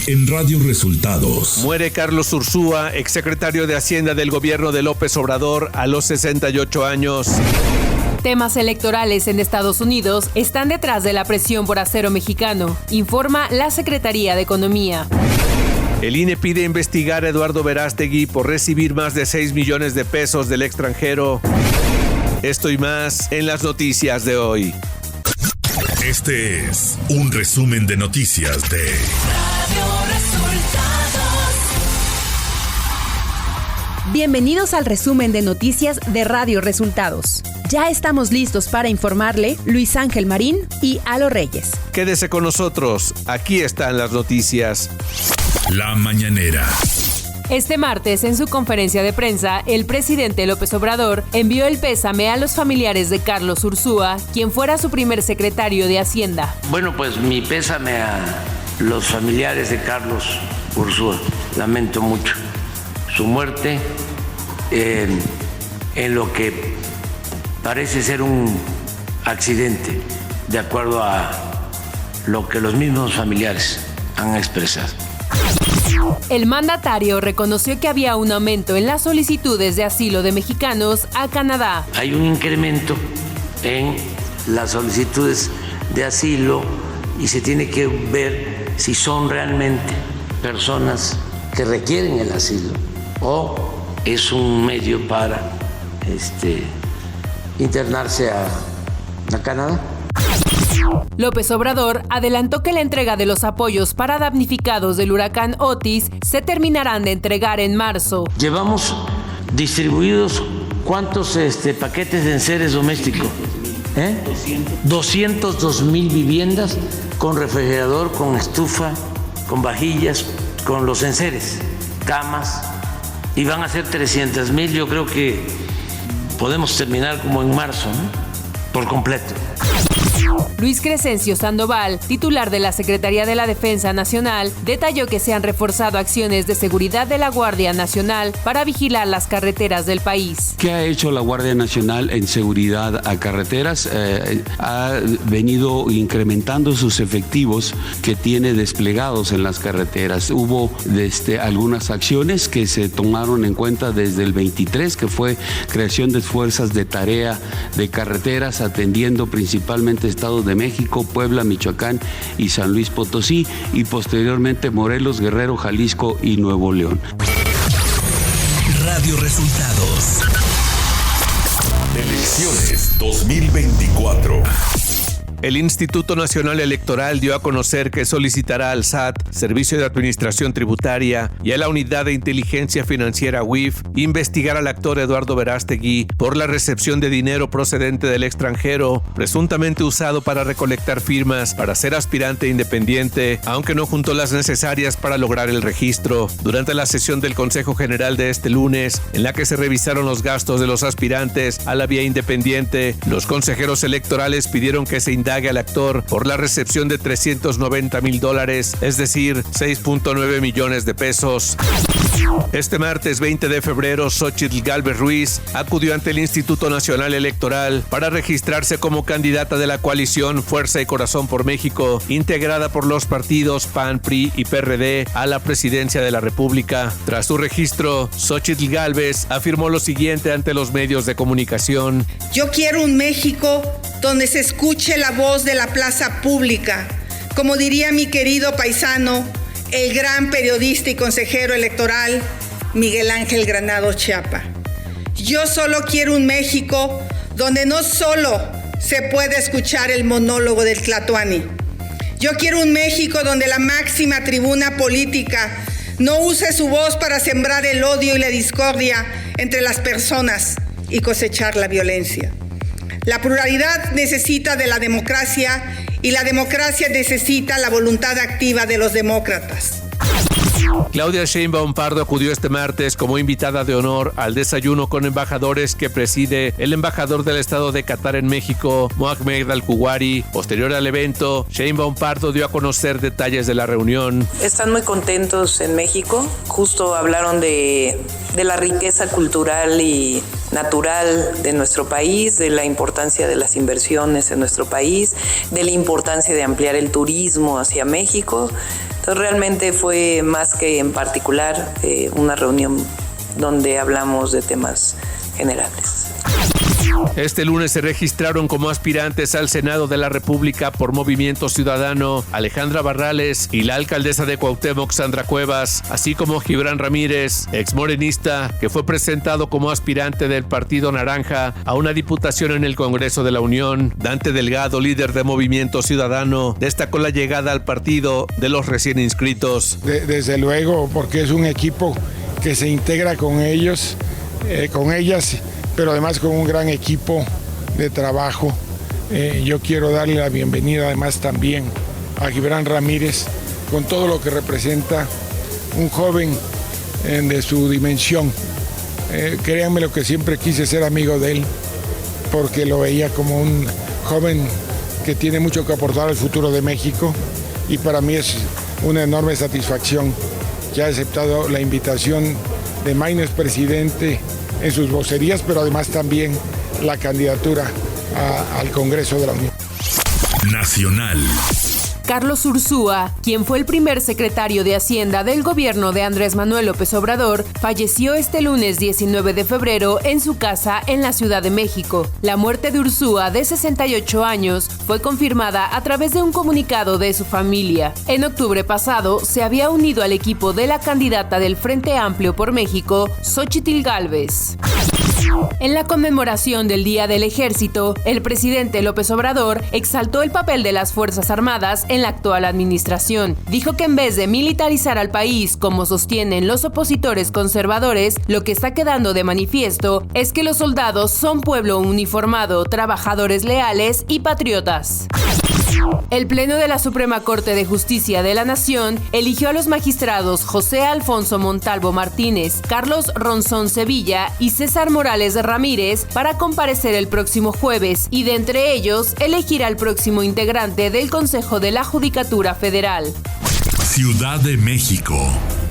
en Radio Resultados. Muere Carlos Ursúa, exsecretario de Hacienda del gobierno de López Obrador, a los 68 años. Temas electorales en Estados Unidos están detrás de la presión por acero mexicano, informa la Secretaría de Economía. El INE pide investigar a Eduardo Verástegui por recibir más de 6 millones de pesos del extranjero. Esto y más en las noticias de hoy. Este es un resumen de noticias de Radio Resultados. Bienvenidos al resumen de noticias de Radio Resultados. Ya estamos listos para informarle Luis Ángel Marín y Alo Reyes. Quédese con nosotros, aquí están las noticias. La mañanera. Este martes, en su conferencia de prensa, el presidente López Obrador envió el pésame a los familiares de Carlos Ursúa, quien fuera su primer secretario de Hacienda. Bueno, pues mi pésame a los familiares de Carlos Ursúa. Lamento mucho su muerte en lo que parece ser un accidente, de acuerdo a lo que los mismos familiares han expresado. El mandatario reconoció que había un aumento en las solicitudes de asilo de mexicanos a Canadá. Hay un incremento en las solicitudes de asilo y se tiene que ver si son realmente personas que requieren el asilo o es un medio para internarse a Canadá. López Obrador adelantó que la entrega de los apoyos para damnificados del huracán Otis se terminarán de entregar en marzo. Llevamos distribuidos ¿cuántos paquetes de enseres domésticos? 202,000 viviendas con refrigerador, con estufa, con vajillas, con los enseres, camas, y van a ser 300,000. Yo creo que podemos terminar como en marzo, ¿no? Por completo. Luis Crescencio Sandoval, titular de la Secretaría de la Defensa Nacional, detalló que se han reforzado acciones de seguridad de la Guardia Nacional para vigilar las carreteras del país. ¿Qué ha hecho la Guardia Nacional en seguridad a carreteras? Ha venido incrementando sus efectivos que tiene desplegados en las carreteras. Hubo algunas acciones que se tomaron en cuenta desde el 23, que fue creación de fuerzas de tarea de carreteras, atendiendo principalmente Estado de México, Puebla, Michoacán y San Luis Potosí, y posteriormente Morelos, Guerrero, Jalisco y Nuevo León. Radio Resultados. Elecciones 2024. El Instituto Nacional Electoral dio a conocer que solicitará al SAT, Servicio de Administración Tributaria, y a la Unidad de Inteligencia Financiera UIF investigar al actor Eduardo Verástegui por la recepción de dinero procedente del extranjero, presuntamente usado para recolectar firmas para ser aspirante independiente, aunque no juntó las necesarias para lograr el registro. Durante la sesión del Consejo General de este lunes, en la que se revisaron los gastos de los aspirantes a la vía independiente, los consejeros electorales pidieron que se indague al actor por la recepción de $390,000, es decir, 6.9 millones de pesos. Este martes 20 de febrero, Xóchitl Gálvez Ruiz acudió ante el Instituto Nacional Electoral para registrarse como candidata de la coalición Fuerza y Corazón por México, integrada por los partidos PAN, PRI y PRD a la presidencia de la República. Tras su registro, Xóchitl Gálvez afirmó lo siguiente ante los medios de comunicación: Yo quiero un México donde se escuche la voz de la plaza pública, como diría mi querido paisano, el gran periodista y consejero electoral Miguel Ángel Granados Chiapa. Yo solo quiero un México donde no solo se pueda escuchar el monólogo del Tlatoani. Yo quiero un México donde la máxima tribuna política no use su voz para sembrar el odio y la discordia entre las personas y cosechar la violencia. La pluralidad necesita de la democracia y la democracia necesita la voluntad activa de los demócratas. Claudia Sheinbaum Pardo acudió este martes como invitada de honor al desayuno con embajadores que preside el embajador del Estado de Qatar en México, Mohamed Al-Kuwari. Posterior al evento, Sheinbaum Pardo dio a conocer detalles de la reunión. Están muy contentos en México. Justo hablaron de la riqueza cultural y natural de nuestro país, de la importancia de las inversiones en nuestro país, de la importancia de ampliar el turismo hacia México. Entonces realmente fue más que en particular una reunión donde hablamos de temas generales. Este lunes se registraron como aspirantes al Senado de la República por Movimiento Ciudadano Alejandra Barrales y la alcaldesa de Cuauhtémoc, Sandra Cuevas, así como Gibran Ramírez, exmorenista, que fue presentado como aspirante del Partido Naranja a una diputación en el Congreso de la Unión. Dante Delgado, líder de Movimiento Ciudadano, destacó la llegada al partido de los recién inscritos. Desde luego, porque es un equipo que se integra con ellos, con ellas, pero además con un gran equipo de trabajo. Yo quiero darle la bienvenida además también a Gibran Ramírez, con todo lo que representa un joven de su dimensión. Créanme lo que siempre quise ser amigo de él, porque lo veía como un joven que tiene mucho que aportar al futuro de México, y para mí es una enorme satisfacción que ha aceptado la invitación de Maynes presidente en sus vocerías, pero además también la candidatura al Congreso de la Unión. Nacional. Carlos Ursúa, quien fue el primer secretario de Hacienda del gobierno de Andrés Manuel López Obrador, falleció este lunes 19 de febrero en su casa en la Ciudad de México. La muerte de Ursúa, de 68 años, fue confirmada a través de un comunicado de su familia. En octubre pasado, se había unido al equipo de la candidata del Frente Amplio por México, Xóchitl Gálvez. En la conmemoración del Día del Ejército, el presidente López Obrador exaltó el papel de las Fuerzas Armadas en la actual administración. Dijo que en vez de militarizar al país, como sostienen los opositores conservadores, lo que está quedando de manifiesto es que los soldados son pueblo uniformado, trabajadores leales y patriotas. El Pleno de la Suprema Corte de Justicia de la Nación eligió a los magistrados José Alfonso Montalvo Martínez, Carlos Ronzón Sevilla y César Morales Ramírez para comparecer el próximo jueves, y de entre ellos elegir al próximo integrante del Consejo de la Judicatura Federal. Ciudad de México.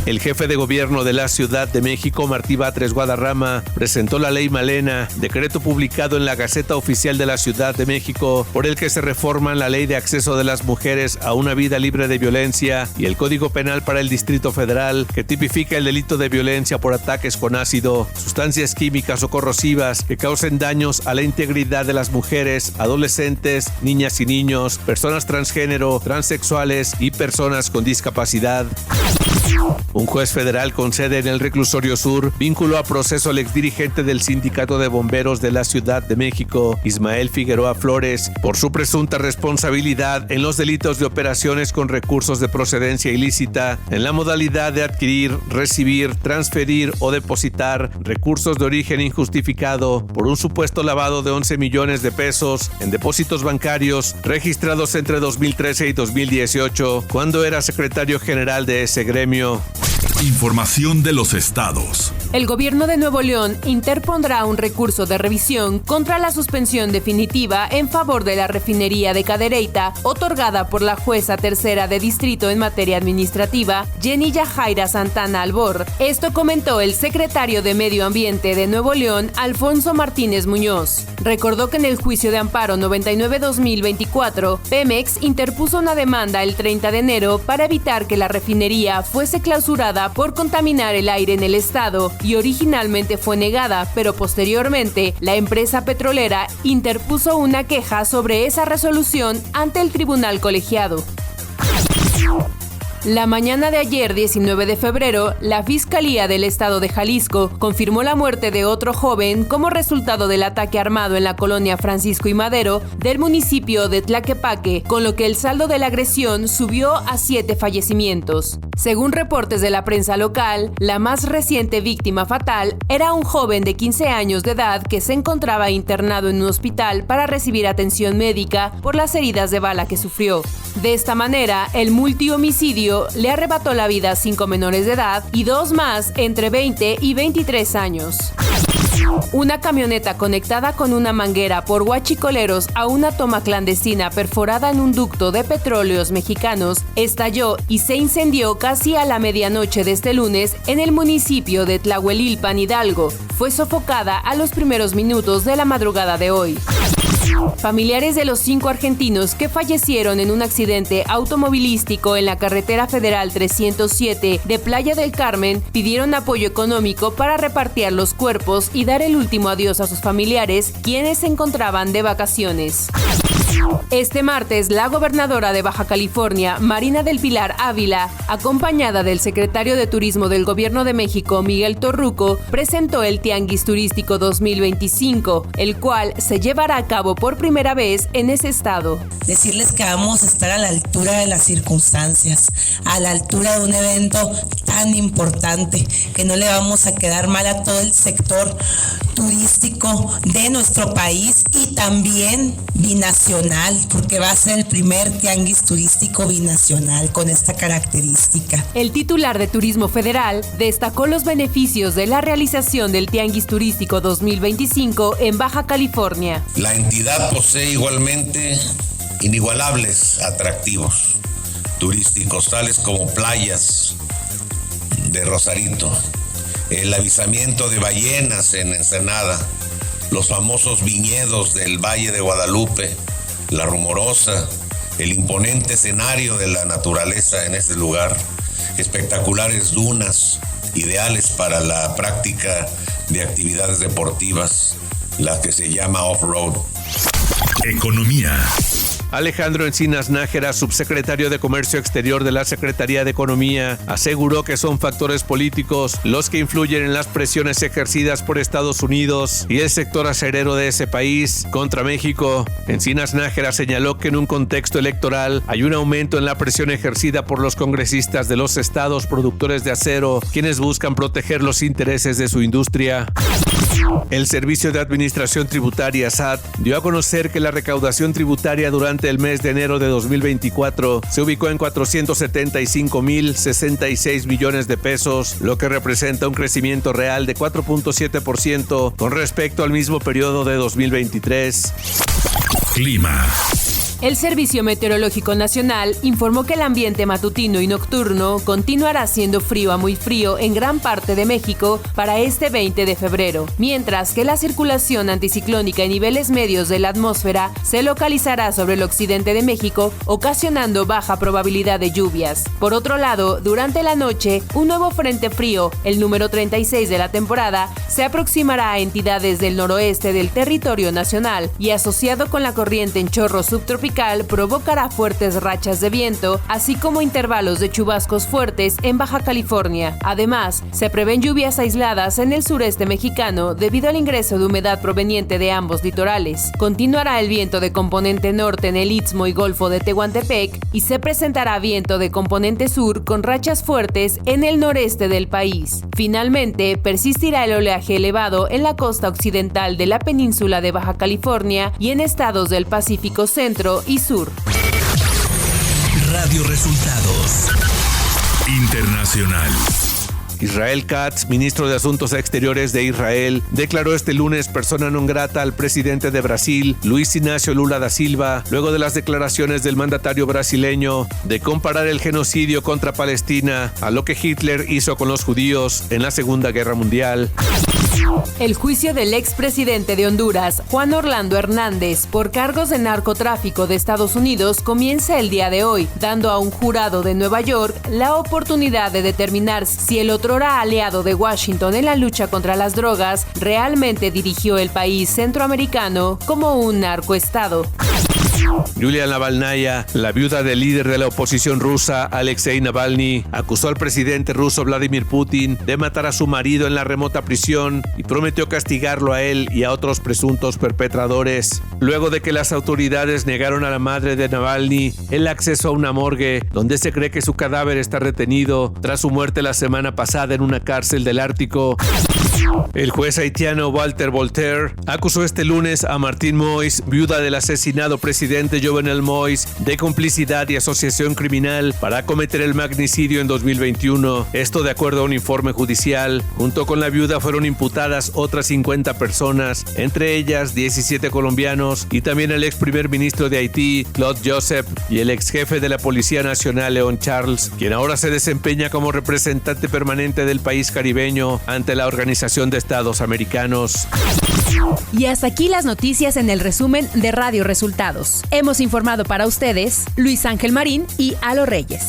El jefe de gobierno de la Ciudad de México, Martí Batres Guadarrama, presentó la Ley Malena, decreto publicado en la Gaceta Oficial de la Ciudad de México, por el que se reforman la Ley de Acceso de las Mujeres a una Vida Libre de Violencia y el Código Penal para el Distrito Federal, que tipifica el delito de violencia por ataques con ácido, sustancias químicas o corrosivas que causen daños a la integridad de las mujeres, adolescentes, niñas y niños, personas transgénero, transexuales y personas con discapacidad. Un juez federal con sede en el Reclusorio Sur vinculó a proceso al exdirigente del Sindicato de Bomberos de la Ciudad de México, Ismael Figueroa Flores, por su presunta responsabilidad en los delitos de operaciones con recursos de procedencia ilícita en la modalidad de adquirir, recibir, transferir o depositar recursos de origen injustificado por un supuesto lavado de 11 millones de pesos en depósitos bancarios registrados entre 2013 y 2018, cuando era secretario general de ese gremio. Información de los estados. El gobierno de Nuevo León interpondrá un recurso de revisión contra la suspensión definitiva en favor de la refinería de Cadereyta, otorgada por la jueza tercera de distrito en materia administrativa, Jenny Yajaira Santana Albor. Esto comentó el secretario de Medio Ambiente de Nuevo León, Alfonso Martínez Muñoz. Recordó que en el juicio de amparo 99-2024, Pemex interpuso una demanda el 30 de enero para evitar que la refinería fuese clausurada por contaminar el aire en el estado, y originalmente fue negada, pero posteriormente la empresa petrolera interpuso una queja sobre esa resolución ante el tribunal colegiado. La mañana de ayer, 19 de febrero, la Fiscalía del Estado de Jalisco confirmó la muerte de otro joven como resultado del ataque armado en la colonia Francisco y Madero del municipio de Tlaquepaque, con lo que el saldo de la agresión subió a 7 fallecimientos. Según reportes de la prensa local, la más reciente víctima fatal era un joven de 15 años de edad que se encontraba internado en un hospital para recibir atención médica por las heridas de bala que sufrió. De esta manera, el multihomicidio le arrebató la vida a 5 menores de edad y 2 más entre 20 y 23 años. Una camioneta conectada con una manguera por huachicoleros a una toma clandestina perforada en un ducto de Petróleos Mexicanos estalló y se incendió casi a la medianoche de este lunes en el municipio de Tlahuelilpan, Hidalgo. Fue sofocada a los primeros minutos de la madrugada de hoy. Familiares de los 5 argentinos que fallecieron en un accidente automovilístico en la carretera federal 307 de Playa del Carmen pidieron apoyo económico para repartir los cuerpos y dar el último adiós a sus familiares, quienes se encontraban de vacaciones. Este martes, la gobernadora de Baja California, Marina del Pilar Ávila, acompañada del secretario de Turismo del Gobierno de México, Miguel Torruco, presentó el Tianguis Turístico 2025, el cual se llevará a cabo por primera vez en ese estado. Decirles que vamos a estar a la altura de las circunstancias, a la altura de un evento tan importante, que no le vamos a quedar mal a todo el sector turístico de nuestro país y también binacional, porque va a ser el primer tianguis turístico binacional con esta característica. El titular de Turismo Federal destacó los beneficios de la realización del Tianguis Turístico 2025 en Baja California. La entidad posee igualmente inigualables atractivos turísticos, tales como playas de Rosarito, el avistamiento de ballenas en Ensenada, los famosos viñedos del Valle de Guadalupe, La Rumorosa, el imponente escenario de la naturaleza en ese lugar, espectaculares dunas, ideales para la práctica de actividades deportivas, la que se llama off-road. Economía. Alejandro Encinas Nájera, subsecretario de Comercio Exterior de la Secretaría de Economía, aseguró que son factores políticos los que influyen en las presiones ejercidas por Estados Unidos y el sector acerero de ese país contra México. Encinas Nájera señaló que en un contexto electoral hay un aumento en la presión ejercida por los congresistas de los estados productores de acero, quienes buscan proteger los intereses de su industria. El Servicio de Administración Tributaria, SAT, dio a conocer que la recaudación tributaria durante el mes de enero de 2024 se ubicó en 475,066 millones de pesos, lo que representa un crecimiento real de 4.7% con respecto al mismo periodo de 2023. Clima. El Servicio Meteorológico Nacional informó que el ambiente matutino y nocturno continuará siendo frío a muy frío en gran parte de México para este 20 de febrero, mientras que la circulación anticiclónica en niveles medios de la atmósfera se localizará sobre el occidente de México, ocasionando baja probabilidad de lluvias. Por otro lado, durante la noche, un nuevo frente frío, el número 36 de la temporada, se aproximará a entidades del noroeste del territorio nacional y, asociado con la corriente en chorro subtropical, provocará fuertes rachas de viento, así como intervalos de chubascos fuertes en Baja California. Además, se prevén lluvias aisladas en el sureste mexicano debido al ingreso de humedad proveniente de ambos litorales. Continuará el viento de componente norte en el Istmo y Golfo de Tehuantepec y se presentará viento de componente sur con rachas fuertes en el noreste del país. Finalmente, persistirá el oleaje elevado en la costa occidental de la península de Baja California y en estados del Pacífico Centro y Sur. Radio Resultados Internacional. Israel Katz, ministro de Asuntos Exteriores de Israel, declaró este lunes persona non grata al presidente de Brasil, Luis Inácio Lula da Silva, luego de las declaraciones del mandatario brasileño de comparar el genocidio contra Palestina a lo que Hitler hizo con los judíos en la Segunda Guerra Mundial. El juicio del expresidente de Honduras, Juan Orlando Hernández, por cargos de narcotráfico de Estados Unidos comienza el día de hoy, dando a un jurado de Nueva York la oportunidad de determinar si el otrora aliado de Washington en la lucha contra las drogas realmente dirigió el país centroamericano como un narcoestado. Yulia Navalnaya, la viuda del líder de la oposición rusa, Alexei Navalny, acusó al presidente ruso Vladimir Putin de matar a su marido en la remota prisión y prometió castigarlo a él y a otros presuntos perpetradores. Luego de que las autoridades negaron a la madre de Navalny el acceso a una morgue, donde se cree que su cadáver está retenido tras su muerte la semana pasada en una cárcel del Ártico. El juez haitiano Walter Voltaire acusó este lunes a Martín Moïse, viuda del asesinado presidente Jovenel Moïse, de complicidad y asociación criminal para cometer el magnicidio en 2021. Esto de acuerdo a un informe judicial. Junto con la viuda fueron imputadas otras 50 personas, entre ellas 17 colombianos y también el ex primer ministro de Haití, Claude Joseph, y el ex jefe de la Policía Nacional, León Charles, quien ahora se desempeña como representante permanente del país caribeño ante la Organización Organización de Estados Americanos. Y hasta aquí las noticias en el resumen de Radio Resultados. Hemos informado para ustedes Luis Ángel Marín y Alo Reyes.